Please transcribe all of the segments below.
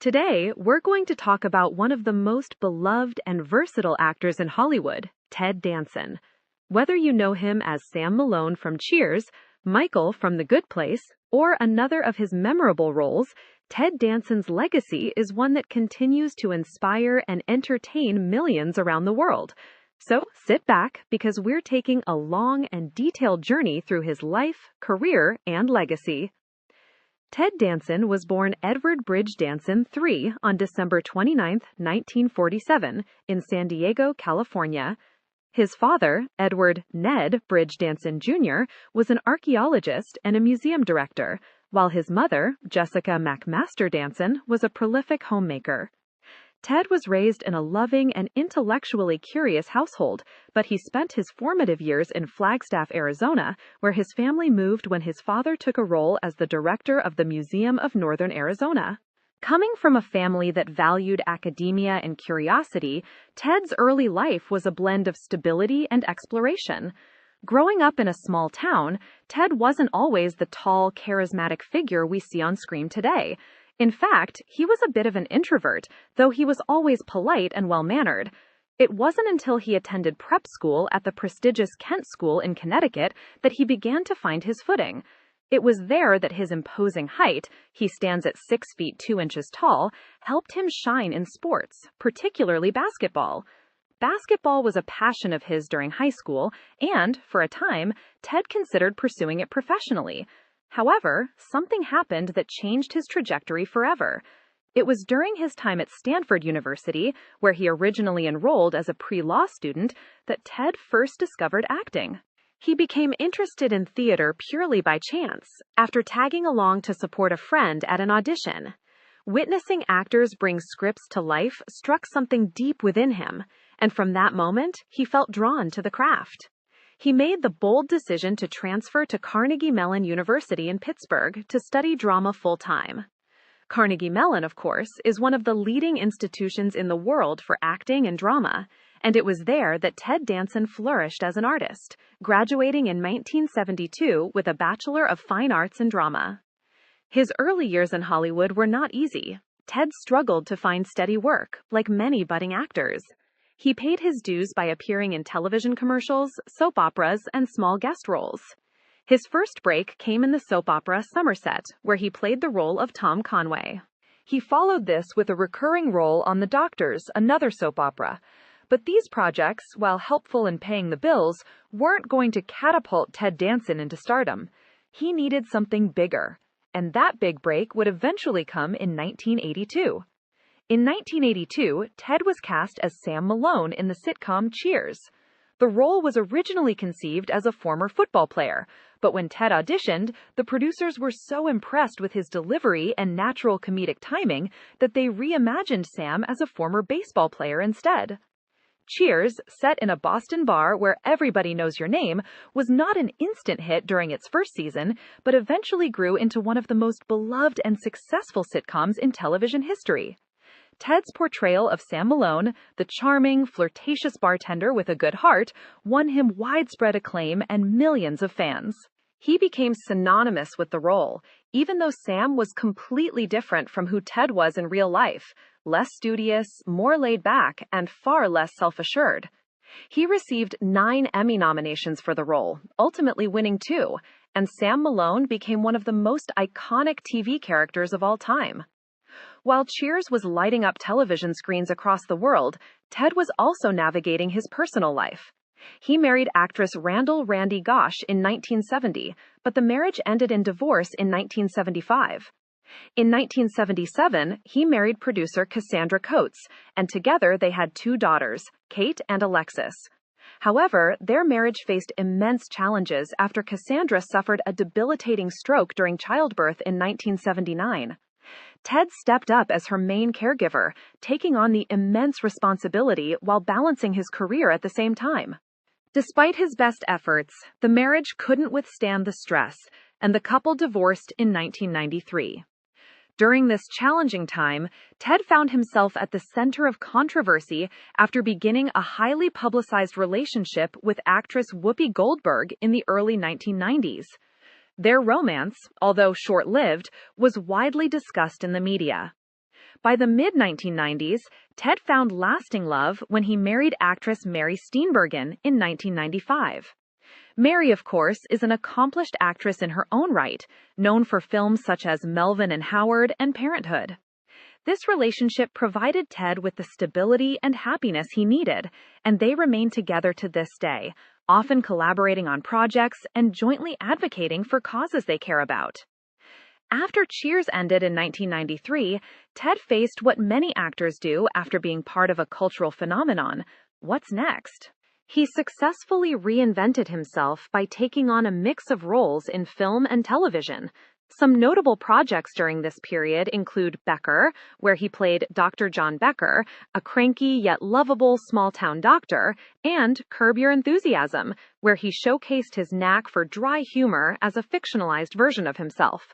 Today, we're going to talk about one of the most beloved and versatile actors in Hollywood, Ted Danson. Whether you know him as Sam Malone from Cheers, Michael from The Good Place, or another of his memorable roles, Ted Danson's legacy is one that continues to inspire and entertain millions around the world. So sit back because we're taking a long and detailed journey through his life, career, and legacy. Ted Danson was born Edward Bridge Danson III on December 29, 1947, in San Diego, California. His father, Edward Ned Bridge Danson Jr., was an archaeologist and a museum director, while his mother, Jessica McMaster Danson, was a prolific homemaker. Ted was raised in a loving and intellectually curious household, but he spent his formative years in Flagstaff, Arizona, where his family moved when his father took a role as the director of the Museum of Northern Arizona. Coming from a family that valued academia and curiosity, Ted's early life was a blend of stability and exploration. Growing up in a small town, Ted wasn't always the tall, charismatic figure we see on screen today. In fact, he was a bit of an introvert, though he was always polite and well-mannered. It wasn't until he attended prep school at the prestigious Kent School in Connecticut that he began to find his footing. It was there that his imposing height, he stands at 6 feet 2 inches tall, helped him shine in sports, particularly basketball. Basketball was a passion of his during high school, and, for a time, Ted considered pursuing it professionally. However, something happened that changed his trajectory forever. It was during his time at Stanford University, where he originally enrolled as a pre-law student, that Ted first discovered acting. He became interested in theater purely by chance, after tagging along to support a friend at an audition. Witnessing actors bring scripts to life struck something deep within him, and from that moment, he felt drawn to the craft. He made the bold decision to transfer to Carnegie Mellon University in Pittsburgh to study drama full-time. Carnegie Mellon, of course, is one of the leading institutions in the world for acting and drama, and it was there that Ted Danson flourished as an artist, graduating in 1972 with a Bachelor of Fine Arts in Drama. His early years in Hollywood were not easy. Ted struggled to find steady work, like many budding actors. He paid his dues by appearing in television commercials, soap operas, and small guest roles. His first break came in the soap opera Somerset, where he played the role of Tom Conway. He followed this with a recurring role on The Doctors, another soap opera. But these projects, while helpful in paying the bills, weren't going to catapult Ted Danson into stardom. He needed something bigger, and that big break would eventually come in 1982. In 1982, Ted was cast as Sam Malone in the sitcom Cheers. The role was originally conceived as a former football player, but when Ted auditioned, the producers were so impressed with his delivery and natural comedic timing that they reimagined Sam as a former baseball player instead. Cheers, set in a Boston bar where everybody knows your name, was not an instant hit during its first season, but eventually grew into one of the most beloved and successful sitcoms in television history. Ted's portrayal of Sam Malone, the charming, flirtatious bartender with a good heart, won him widespread acclaim and millions of fans. He became synonymous with the role, even though Sam was completely different from who Ted was in real life, less studious, more laid back, and far less self-assured. He received 9 Emmy nominations for the role, ultimately winning 2, and Sam Malone became one of the most iconic TV characters of all time. While Cheers was lighting up television screens across the world, Ted was also navigating his personal life. He married actress Randall "Randy" Gosch in 1970, but the marriage ended in divorce in 1975. In 1977, he married producer Cassandra Coates, and together they had 2 daughters, Kate and Alexis. However, their marriage faced immense challenges after Cassandra suffered a debilitating stroke during childbirth in 1979. Ted stepped up as her main caregiver, taking on the immense responsibility while balancing his career at the same time. Despite his best efforts, the marriage couldn't withstand the stress, and the couple divorced in 1993. During this challenging time, Ted found himself at the center of controversy after beginning a highly publicized relationship with actress Whoopi Goldberg in the early 1990s. Their romance, although short-lived, was widely discussed in the media. By the mid-1990s, Ted found lasting love when he married actress Mary Steenburgen in 1995. Mary, of course, is an accomplished actress in her own right, known for films such as Melvin and Howard and Parenthood. This relationship provided Ted with the stability and happiness he needed, and they remain together to this day, often collaborating on projects and jointly advocating for causes they care about. After Cheers ended in 1993, Ted faced what many actors do after being part of a cultural phenomenon. What's next? He successfully reinvented himself by taking on a mix of roles in film and television. Some notable projects during this period include Becker, where he played Dr. John Becker, a cranky yet lovable small-town doctor, and Curb Your Enthusiasm, where he showcased his knack for dry humor as a fictionalized version of himself.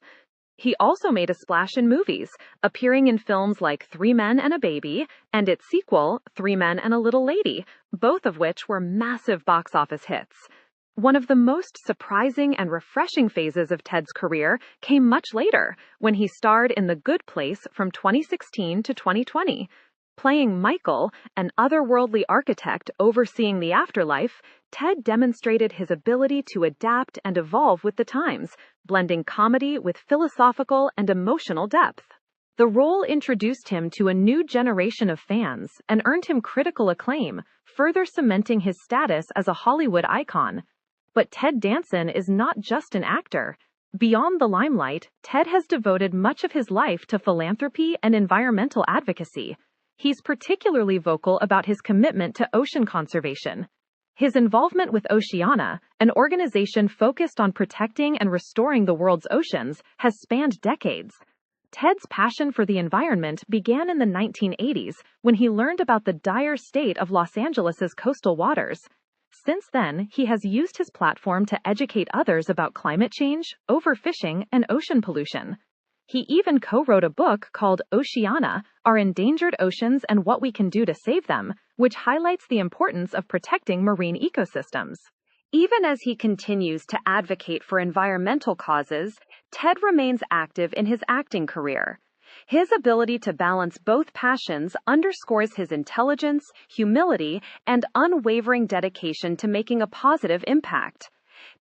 He also made a splash in movies, appearing in films like Three Men and a Baby and its sequel, Three Men and a Little Lady, both of which were massive box office hits. One of the most surprising and refreshing phases of Ted's career came much later, when he starred in The Good Place from 2016 to 2020. Playing Michael, an otherworldly architect overseeing the afterlife, Ted demonstrated his ability to adapt and evolve with the times, blending comedy with philosophical and emotional depth. The role introduced him to a new generation of fans and earned him critical acclaim, further cementing his status as a Hollywood icon. But Ted Danson is not just an actor. Beyond the limelight, Ted has devoted much of his life to philanthropy and environmental advocacy. He's particularly vocal about his commitment to ocean conservation. His involvement with Oceana, an organization focused on protecting and restoring the world's oceans, has spanned decades. Ted's passion for the environment began in the 1980s when he learned about the dire state of Los Angeles's coastal waters. Since then, he has used his platform to educate others about climate change, overfishing, and ocean pollution. He even co-wrote a book called Oceana, Our Endangered Oceans and What We Can Do to Save Them, which highlights the importance of protecting marine ecosystems. Even as he continues to advocate for environmental causes, Ted remains active in his acting career. His ability to balance both passions underscores his intelligence, humility, and unwavering dedication to making a positive impact.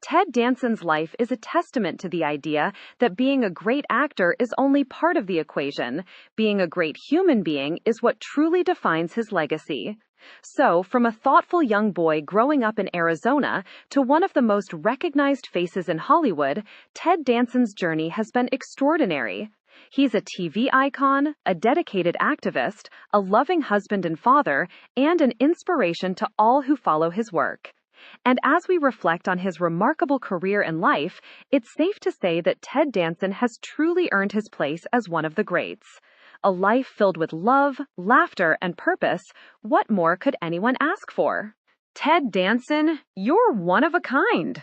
Ted Danson's life is a testament to the idea that being a great actor is only part of the equation. Being a great human being is what truly defines his legacy. So, from a thoughtful young boy growing up in Arizona to one of the most recognized faces in Hollywood, Ted Danson's journey has been extraordinary. He's a TV icon, a dedicated activist, a loving husband and father, and an inspiration to all who follow his work. And as we reflect on his remarkable career and life, it's safe to say that Ted Danson has truly earned his place as one of the greats. A life filled with love, laughter, and purpose. What more could anyone ask for? Ted Danson, you're one of a kind.